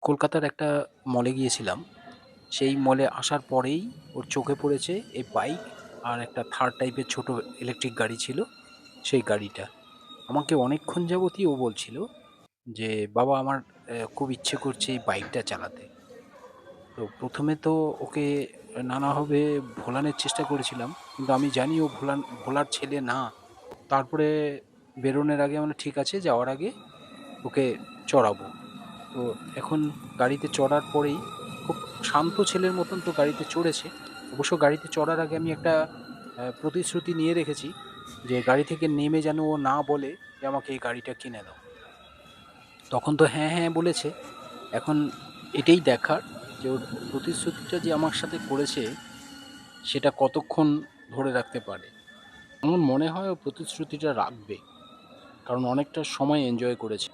কলকাতার একটা মলে গিয়েছিলাম। সেই মলে আসার পরেই ওর চোখে পড়েছে এই বাইক আর একটা থার টাইপের ছোট ইলেকট্রিক গাড়ি ছিল, সেই গাড়িটা। আমাকে অনেকক্ষণ যাবতই ও বলছিল যে, "বাবা আমার খুব ইচ্ছে করছে এই বাইকটা চালাতে।" তো ১ম এ তো ওকে নানাভাবে ভোলানোর চেষ্টা করেছিলাম। কিন্তু আমি জানি ও ভোলার ছেলে না। তারপরে বেরোনোর আগে আমরা ঠিক আছে যাওয়ার আগে ওকে চড়াবো। তো এখন গাড়িতে চড়ার পরেই খুব শান্ত ছেলের মতন তো গাড়িতে চড়েছে। অবশ্য গাড়িতে চড়ার আগে আমি একটা প্রতিশ্রুতি নিয়ে রেখেছি যে গাড়ি থেকে নেমে যেন ও না বলে যে, "আমাকে এই গাড়িটা কিনে দাও।" তখন তো হ্যাঁ, হ্যাঁ বলেছে। এখন এটাই দেখার যে ওর প্রতিশ্রুতিটা যে আমার সাথে করেছে সেটা কতক্ষণ ধরে রাখতে পারে। আমার মনে হয় ও প্রতিশ্রুতিটা রাখবে। কারণ অনেকটা সময় এনজয় করেছে।